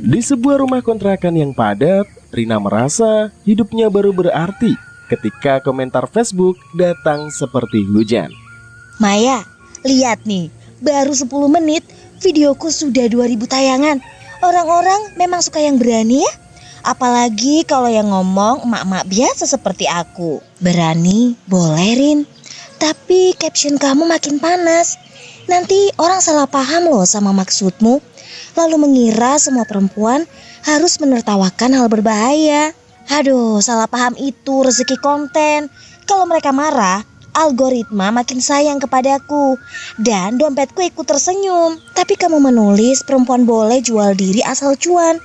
Di sebuah rumah kontrakan yang padat, Rina merasa hidupnya baru berarti ketika komentar Facebook datang seperti hujan. Maya, lihat nih, baru 10 menit videoku sudah 2000 tayangan. Orang-orang memang suka yang berani ya. Apalagi kalau yang ngomong emak-emak biasa seperti aku. Berani, boleh Rin. Tapi caption kamu makin panas. Nanti orang salah paham loh sama maksudmu. Lalu mengira semua perempuan harus menertawakan hal berbahaya. Aduh, salah paham itu rezeki konten. Kalau mereka marah, algoritma makin sayang kepadaku. Dan dompetku ikut tersenyum. Tapi kamu menulis perempuan boleh jual diri asal cuan.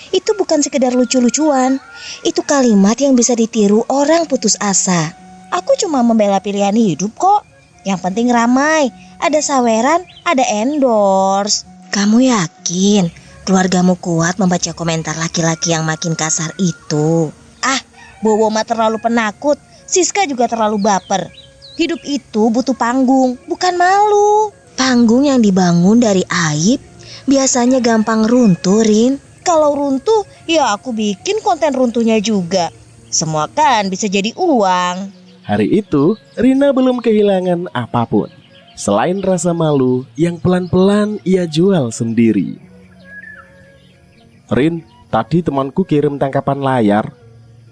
Itu bukan sekedar lucu-lucuan. Itu kalimat yang bisa ditiru orang putus asa. Aku cuma membela pilihan hidup kok. Yang penting ramai, ada saweran, ada endorse. Kamu yakin keluargamu kuat membaca komentar laki-laki yang makin kasar itu? Ah, Bowo mah terlalu penakut. Siska juga terlalu baper. Hidup itu butuh panggung, bukan malu. Panggung yang dibangun dari aib biasanya gampang runtuh, Rin. Kalau runtuh, ya aku bikin konten runtuhnya juga. Semua kan bisa jadi uang. Hari itu, Rina belum kehilangan apapun selain rasa malu yang pelan-pelan ia jual sendiri. Rin, tadi temanku kirim tangkapan layar.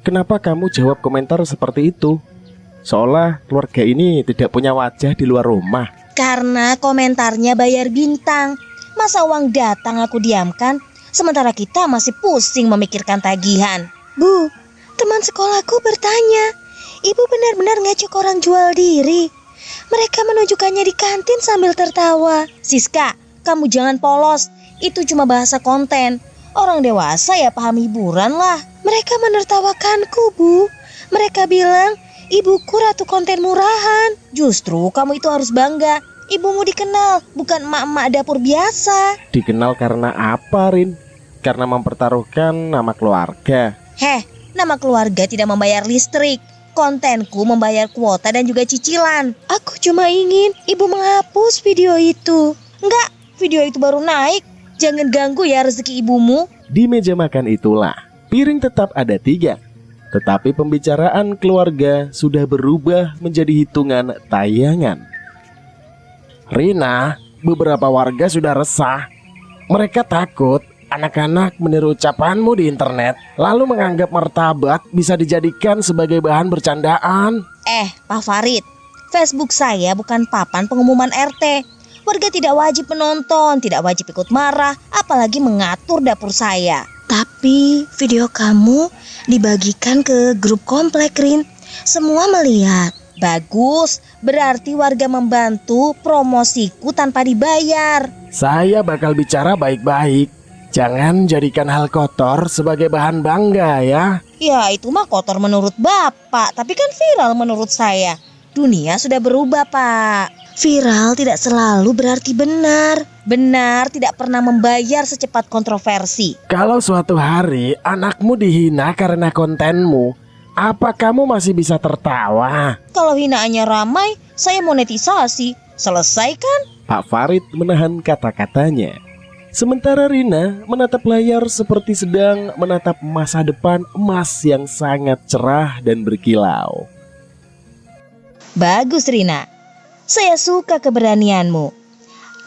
Kenapa kamu jawab komentar seperti itu? Seolah keluarga ini tidak punya wajah di luar rumah. Karena komentarnya bayar bintang. Masa uang datang aku diamkan? Sementara kita masih pusing memikirkan tagihan. Bu, teman sekolahku bertanya, ibu benar-benar ngecek orang jual diri. Mereka menunjukkannya di kantin sambil tertawa. Siska, kamu jangan polos. Itu cuma bahasa konten. Orang dewasa ya paham hiburan lah. Mereka menertawakanku, Bu. Mereka bilang, ibuku ratu konten murahan. Justru kamu itu harus bangga. Ibumu dikenal, bukan emak-emak dapur biasa. Dikenal karena apa, Rin? Karena mempertaruhkan nama keluarga. Nama keluarga tidak membayar listrik. Kontenku membayar kuota dan juga cicilan. Aku cuma ingin ibu menghapus video itu. Enggak, video itu baru naik. Jangan ganggu ya rezeki ibumu. Di meja makan itulah, piring tetap ada 3. Tetapi pembicaraan keluarga sudah berubah menjadi hitungan tayangan. Rina, beberapa warga sudah resah. Mereka takut anak-anak meniru ucapanmu di internet, lalu menganggap martabat bisa dijadikan sebagai bahan bercandaan. Pak Farid, Facebook saya bukan papan pengumuman RT. Warga tidak wajib menonton, tidak wajib ikut marah, apalagi mengatur dapur saya. Tapi video kamu dibagikan ke grup komplek, Rin. Semua melihat. Bagus, berarti warga membantu promosiku tanpa dibayar. Saya bakal bicara baik-baik. Jangan jadikan hal kotor sebagai bahan bangga ya. Ya itu mah kotor menurut Bapak, tapi kan viral menurut saya. Dunia sudah berubah, Pak. Viral tidak selalu berarti benar. Benar tidak pernah membayar secepat kontroversi. Kalau suatu hari anakmu dihina karena kontenmu, apa kamu masih bisa tertawa? Kalau hinaannya ramai, saya monetisasi. Selesai kan? Pak Farid menahan kata-katanya. Sementara Rina menatap layar seperti sedang menatap masa depan emas yang sangat cerah dan berkilau. Bagus Rina, saya suka keberanianmu.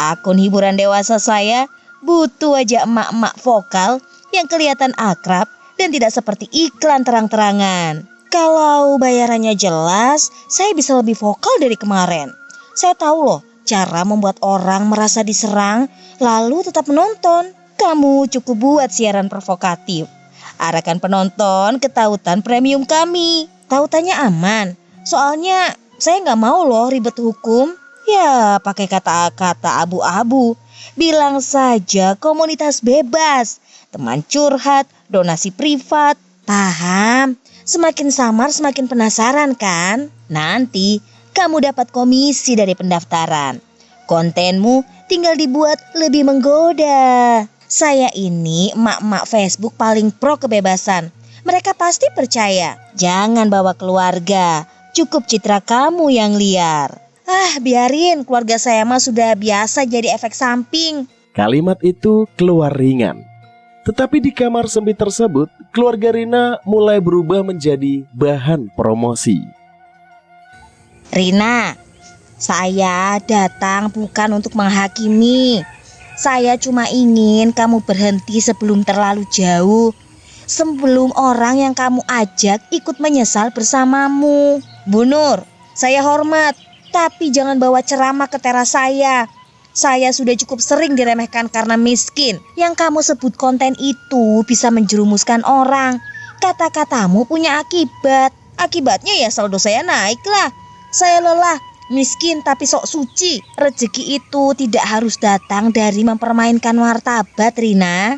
Akun hiburan dewasa saya butuh aja emak-emak vokal yang kelihatan akrab dan tidak seperti iklan terang-terangan. Kalau bayarannya jelas, saya bisa lebih vokal dari kemarin. Saya tahu loh cara membuat orang merasa diserang lalu tetap menonton. Kamu cukup buat siaran provokatif. Arahkan penonton ke tautan premium kami. Tautannya aman. Soalnya saya nggak mau loh ribet hukum. Ya pakai kata-kata abu-abu. Bilang saja komunitas bebas. Teman curhat, donasi privat. Paham? Semakin samar semakin penasaran kan? Nanti kamu dapat komisi dari pendaftaran. Kontenmu tinggal dibuat lebih menggoda. Saya ini emak-emak Facebook paling pro kebebasan. Mereka pasti percaya. Jangan bawa keluarga. Cukup citra kamu yang liar. Biarin, keluarga saya mah sudah biasa jadi efek samping. Kalimat itu keluar ringan. Tetapi di kamar sempit tersebut, keluarga Rina mulai berubah menjadi bahan promosi. Rina, saya datang bukan untuk menghakimi. Saya cuma ingin kamu berhenti sebelum terlalu jauh. Sebelum orang yang kamu ajak ikut menyesal bersamamu. Bu Nur, saya hormat, tapi jangan bawa ceramah ke teras saya. Saya sudah cukup sering diremehkan karena miskin. Yang kamu sebut konten itu bisa menjerumuskan orang. Kata-katamu punya akibat. Akibatnya ya saldo saya naik lah. Saya lelah, miskin tapi sok suci. Rezeki itu tidak harus datang dari mempermainkan martabat, Rina.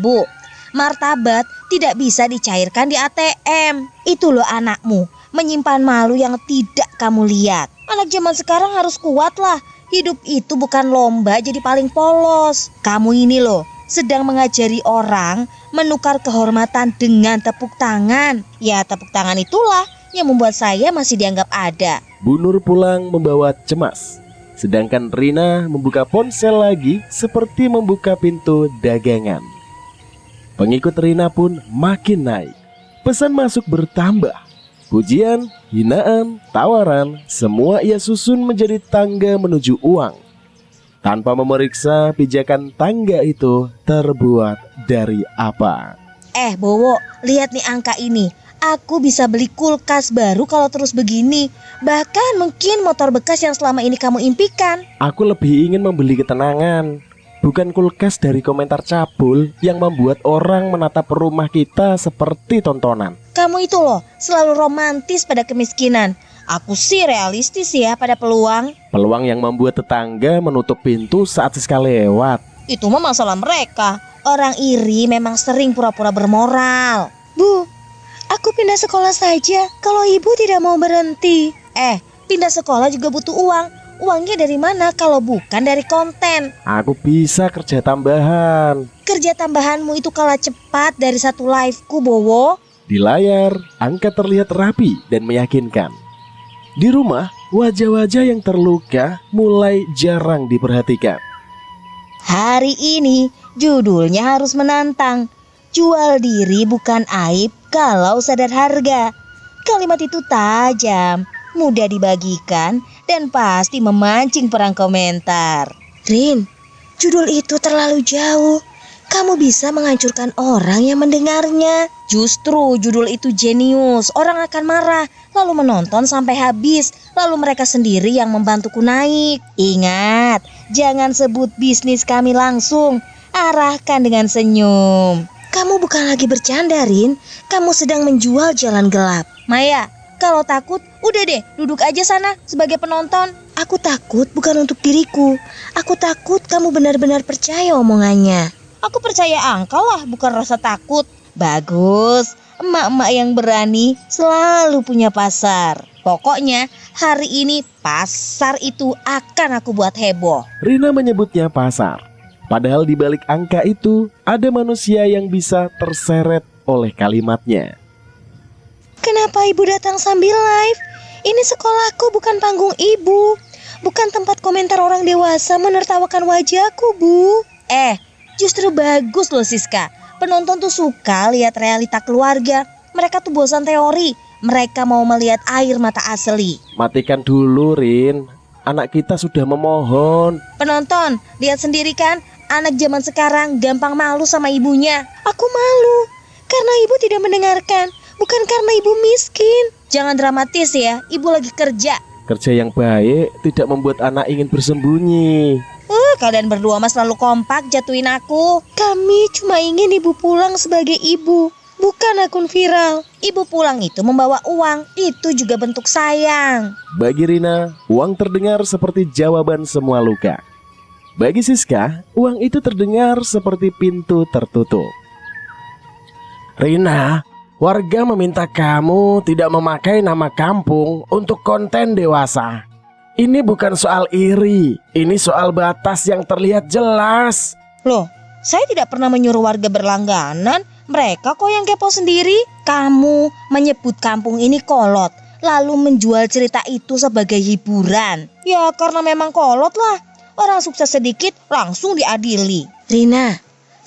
Bu, martabat tidak bisa dicairkan di ATM. Itu loh anakmu, menyimpan malu yang tidak kamu lihat. Anak zaman sekarang harus kuat lah. Hidup itu bukan lomba jadi paling polos. Kamu ini loh sedang mengajari orang menukar kehormatan dengan tepuk tangan. Ya tepuk tangan itulah yang membuat saya masih dianggap ada. Bu Nur pulang membawa cemas. Sedangkan Rina membuka ponsel lagi seperti membuka pintu dagangan. Pengikut Rina pun makin naik. Pesan masuk bertambah. Pujian, hinaan, tawaran, semua ia susun menjadi tangga menuju uang. Tanpa memeriksa pijakan tangga itu terbuat dari apa. Bowo, lihat nih angka ini. Aku bisa beli kulkas baru kalau terus begini. Bahkan mungkin motor bekas yang selama ini kamu impikan. Aku lebih ingin membeli ketenangan, bukan kulkas dari komentar cabul yang membuat orang menatap rumah kita seperti tontonan. Kamu itu loh selalu romantis pada kemiskinan. Aku sih realistis ya pada peluang. Peluang yang membuat tetangga menutup pintu saat Siska lewat. Itu mah masalah mereka. Orang iri memang sering pura-pura bermoral. Bu, aku pindah sekolah saja kalau ibu tidak mau berhenti. Pindah sekolah juga butuh uang. Uangnya dari mana kalau bukan dari konten? Aku bisa kerja tambahan. Kerja tambahanmu itu kalah cepat dari satu live-ku, Bowo. Di layar, angka terlihat rapi dan meyakinkan. Di rumah, wajah-wajah yang terluka mulai jarang diperhatikan. Hari ini judulnya harus menantang. Jual diri bukan aib kalau sadar harga. Kalimat itu tajam, mudah dibagikan, dan pasti memancing perang komentar. Rin, judul itu terlalu jauh. Kamu bisa menghancurkan orang yang mendengarnya. Justru judul itu jenius. Orang akan marah, lalu menonton sampai habis. Lalu mereka sendiri yang membantuku naik. Ingat, jangan sebut bisnis kami langsung. Arahkan dengan senyum. Kamu bukan lagi bercanda, Rin. Kamu sedang menjual jalan gelap. Maya, kalau takut, udah deh duduk aja sana sebagai penonton. Aku takut bukan untuk diriku. Aku takut kamu benar-benar percaya omongannya. Aku percaya angka lah, bukan rasa takut. Bagus, emak-emak yang berani selalu punya pasar. Pokoknya hari ini pasar itu akan aku buat heboh. Rina menyebutnya pasar. Padahal di balik angka itu ada manusia yang bisa terseret oleh kalimatnya. Kenapa ibu datang sambil live? Ini sekolahku bukan panggung ibu. Bukan tempat komentar orang dewasa menertawakan wajahku, Bu. Justru bagus loh Siska. Penonton tuh suka lihat realita keluarga. Mereka tuh bosan teori. Mereka mau melihat air mata asli. Matikan dulu, Rin. Anak kita sudah memohon. Penonton, lihat sendiri kan, anak zaman sekarang gampang malu sama ibunya. Aku malu karena ibu tidak mendengarkan, bukan karena ibu miskin. Jangan dramatis ya, ibu lagi kerja. Kerja yang baik tidak membuat anak ingin bersembunyi. Kalian berdua mas selalu kompak jatuhin aku. Kami cuma ingin ibu pulang sebagai ibu, bukan akun viral. Ibu pulang itu membawa uang, itu juga bentuk sayang. Bagi Rina, uang terdengar seperti jawaban semua luka. Bagi Siska, uang itu terdengar seperti pintu tertutup. Rina, warga meminta kamu tidak memakai nama kampung untuk konten dewasa. Ini bukan soal iri, ini soal batas yang terlihat jelas. Loh, saya tidak pernah menyuruh warga berlangganan. Mereka kok yang kepo sendiri. Kamu menyebut kampung ini kolot, lalu menjual cerita itu sebagai hiburan. Ya karena memang kolot lah. Orang sukses sedikit langsung diadili. Rina,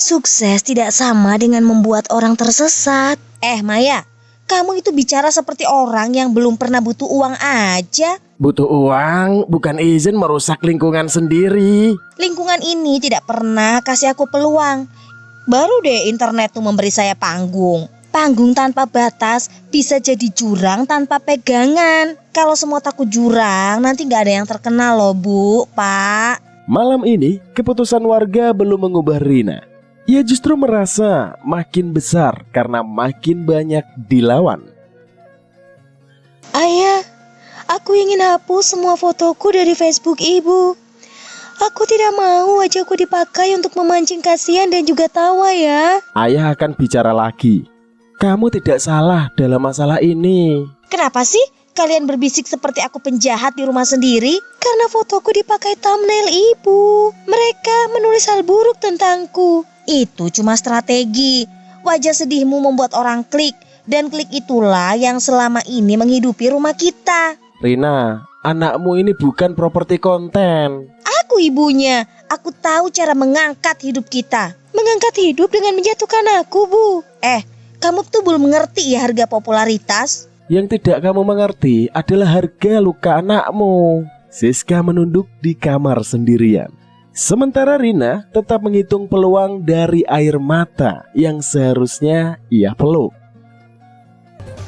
Sukses tidak sama dengan membuat orang tersesat. Maya, kamu itu bicara seperti orang yang belum pernah butuh uang aja. Butuh uang bukan izin merusak lingkungan sendiri. Lingkungan ini tidak pernah kasih aku peluang. Baru deh internet tuh memberi saya panggung. Panggung tanpa batas bisa jadi jurang tanpa pegangan. Kalau semua takut jurang, nanti gak ada yang terkenal loh Bu, Pak. Malam ini, keputusan warga belum mengubah Rina. Ia justru merasa makin besar karena makin banyak dilawan. Ayah, aku ingin hapus semua fotoku dari Facebook Ibu. Aku tidak mau wajahku dipakai untuk memancing kasihan dan juga tawa ya. Ayah akan bicara lagi. Kamu tidak salah dalam masalah ini. Kenapa sih kalian berbisik seperti aku penjahat di rumah sendiri? Karena fotoku dipakai thumbnail Ibu. Mereka menulis hal buruk tentangku. Itu cuma strategi. Wajah sedihmu membuat orang klik. Dan klik itulah yang selama ini menghidupi rumah kita. Rina, anakmu ini bukan properti konten. Aku ibunya. Aku tahu cara mengangkat hidup kita. Mengangkat hidup dengan menjatuhkan aku, Bu. Kamu tuh belum mengerti ya harga popularitas? Yang tidak kamu mengerti adalah harga luka anakmu. Siska menunduk di kamar sendirian. Sementara Rina tetap menghitung peluang dari air mata yang seharusnya ia peluk.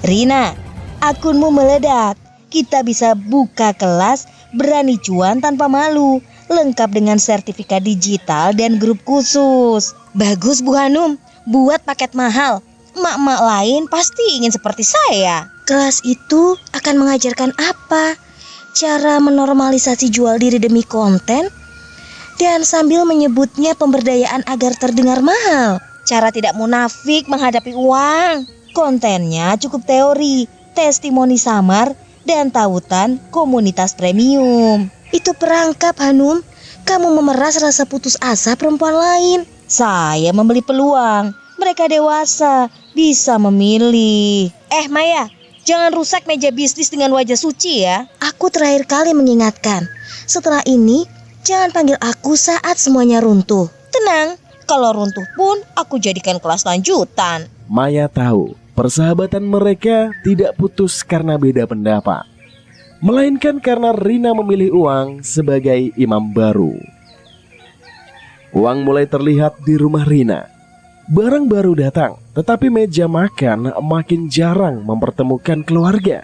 Rina, akunmu meledak. Kita bisa buka kelas berani cuan tanpa malu. Lengkap dengan sertifikat digital dan grup khusus. Bagus Bu Hanum, buat paket mahal. Emak-emak lain pasti ingin seperti saya. Kelas itu akan mengajarkan apa? Cara menormalisasi jual diri demi konten? Dan sambil menyebutnya pemberdayaan agar terdengar mahal. Cara tidak munafik menghadapi uang. Kontennya cukup teori, testimoni samar, dan tautan komunitas premium. Itu perangkap Hanum. Kamu memeras rasa putus asa perempuan lain. Saya membeli peluang. Mereka dewasa, bisa memilih. Maya, jangan rusak meja bisnis dengan wajah suci ya. Aku terakhir kali mengingatkan. Setelah ini, jangan panggil aku saat semuanya runtuh. Tenang, kalau runtuh pun aku jadikan kelas lanjutan. Maya tahu persahabatan mereka tidak putus karena beda pendapat, melainkan karena Rina memilih uang sebagai imam baru. Uang mulai terlihat di rumah Rina. Barang baru datang, tetapi meja makan makin jarang mempertemukan keluarga.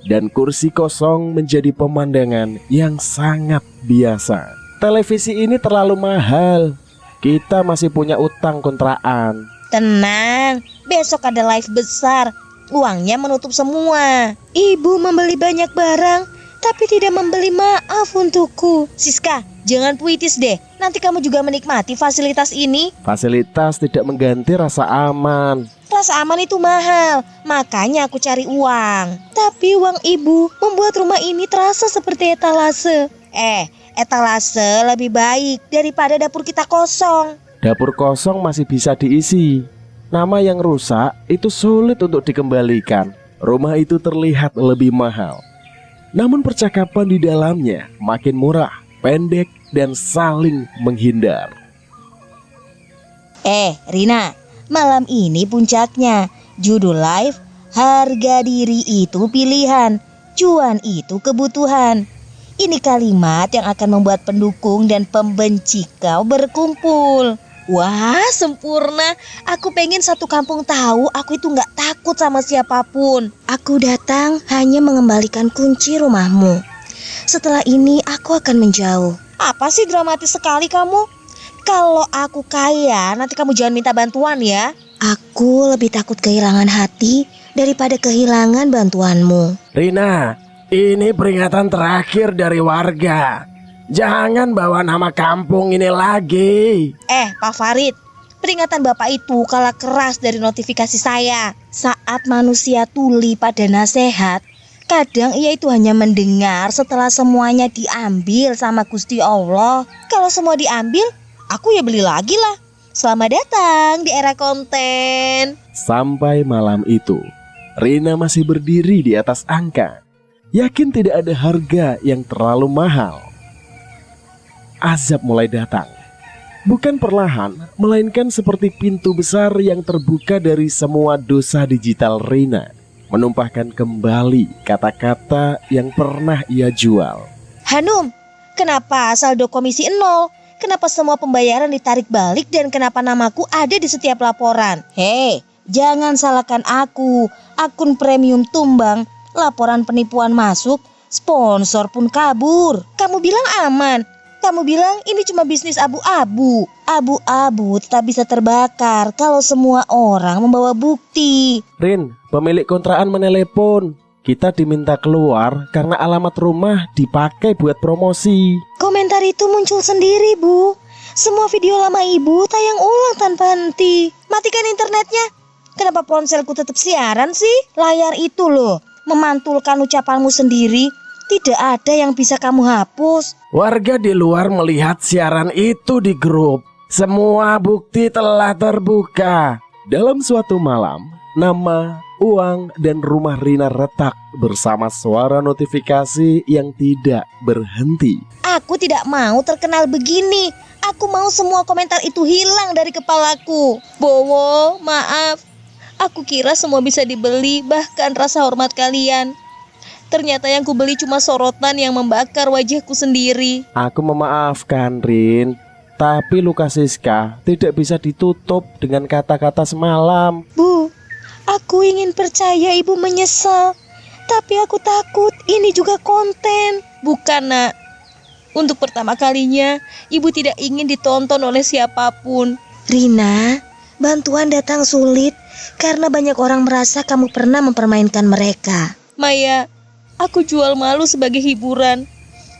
Dan kursi kosong menjadi pemandangan yang sangat biasa. Televisi ini terlalu mahal. Kita masih punya utang kontrakan. Tenang, besok ada live besar. Uangnya menutup semua. Ibu membeli banyak barang, tapi tidak membeli maaf untukku. Siska, jangan puitis deh. Nanti kamu juga menikmati fasilitas ini. Fasilitas tidak mengganti rasa aman. Rasa aman itu mahal, makanya aku cari uang. Tapi uang ibu membuat rumah ini terasa seperti etalase. Etalase lebih baik daripada dapur kita kosong. Dapur kosong masih bisa diisi. Nama yang rusak itu sulit untuk dikembalikan. Rumah itu terlihat lebih mahal. Namun percakapan di dalamnya makin murah, pendek, dan saling menghindar. Rina, malam ini puncaknya. Judul live, harga diri itu pilihan, cuan itu kebutuhan. Ini kalimat yang akan membuat pendukung dan pembenci kau berkumpul. Wah, sempurna. Aku pengen satu kampung tahu aku itu gak takut sama siapapun. Aku datang hanya mengembalikan kunci rumahmu. Setelah ini aku akan menjauh. Apa sih dramatis sekali kamu? Kalau aku kaya, nanti kamu jangan minta bantuan ya. Aku lebih takut kehilangan hati daripada kehilangan bantuanmu. Rina, ini peringatan terakhir dari warga. Jangan bawa nama kampung ini lagi. Pak Farid, peringatan Bapak itu kalah keras dari notifikasi saya. Saat manusia tuli pada nasihat, kadang ia itu hanya mendengar setelah semuanya diambil sama Gusti Allah. Kalau semua diambil, aku ya beli lagi lah. Selamat datang di era konten. Sampai malam itu, Rina masih berdiri di atas angka. Yakin tidak ada harga yang terlalu mahal. Azab mulai datang. Bukan perlahan, melainkan seperti pintu besar yang terbuka dari semua dosa digital Rina, menumpahkan kembali kata-kata yang pernah ia jual. Hanum, kenapa saldo komisi 0? Kenapa semua pembayaran ditarik balik dan kenapa namaku ada di setiap laporan? Hei, jangan salahkan aku. Akun premium tumbang, laporan penipuan masuk, sponsor pun kabur. Kamu bilang aman. Kamu bilang ini cuma bisnis abu-abu. Abu-abu tetap bisa terbakar kalau semua orang membawa bukti. Rin, pemilik kontrakan menelepon. Kita diminta keluar karena alamat rumah dipakai buat promosi. Komentar itu muncul sendiri, Bu. Semua video lama ibu tayang ulang tanpa henti. Matikan internetnya. Kenapa ponselku tetap siaran sih? Layar itu loh, memantulkan ucapanmu sendiri. Tidak ada yang bisa kamu hapus. Warga di luar melihat siaran itu di grup. Semua bukti telah terbuka. Dalam suatu malam, nama, uang, dan rumah Rina retak bersama suara notifikasi yang tidak berhenti. Aku tidak mau terkenal begini. Aku mau semua komentar itu hilang dari kepalaku. Bowo, maaf. Aku kira semua bisa dibeli, bahkan rasa hormat kalian. Ternyata yang kubeli cuma sorotan yang membakar wajahku sendiri. Aku memaafkan, Rin. Tapi luka Siska tidak bisa ditutup dengan kata-kata semalam. Bu, aku ingin percaya ibu menyesal. Tapi aku takut ini juga konten. Bukan, nak. Untuk pertama kalinya, ibu tidak ingin ditonton oleh siapapun. Rina, bantuan datang sulit karena banyak orang merasa kamu pernah mempermainkan mereka. Maya, aku jual malu sebagai hiburan.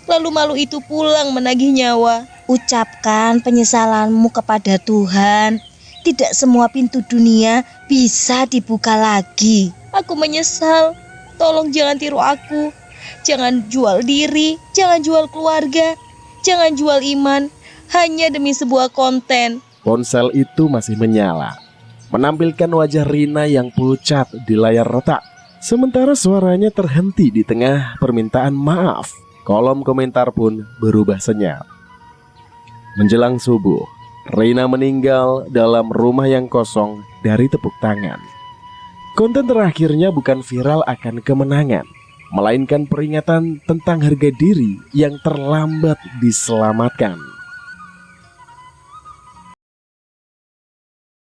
Lalu malu itu pulang menagih nyawa. Ucapkan penyesalanmu kepada Tuhan. Tidak semua pintu dunia bisa dibuka lagi. Aku menyesal. Tolong jangan tiru aku. Jangan jual diri, jangan jual keluarga, jangan jual iman, hanya demi sebuah konten. Ponsel itu masih menyala, menampilkan wajah Rina yang pucat di layar retak. Sementara suaranya terhenti di tengah permintaan maaf. Kolom komentar pun berubah senyap. Menjelang subuh, Rina meninggal dalam rumah yang kosong dari tepuk tangan. Konten terakhirnya bukan viral akan kemenangan, melainkan peringatan tentang harga diri yang terlambat diselamatkan.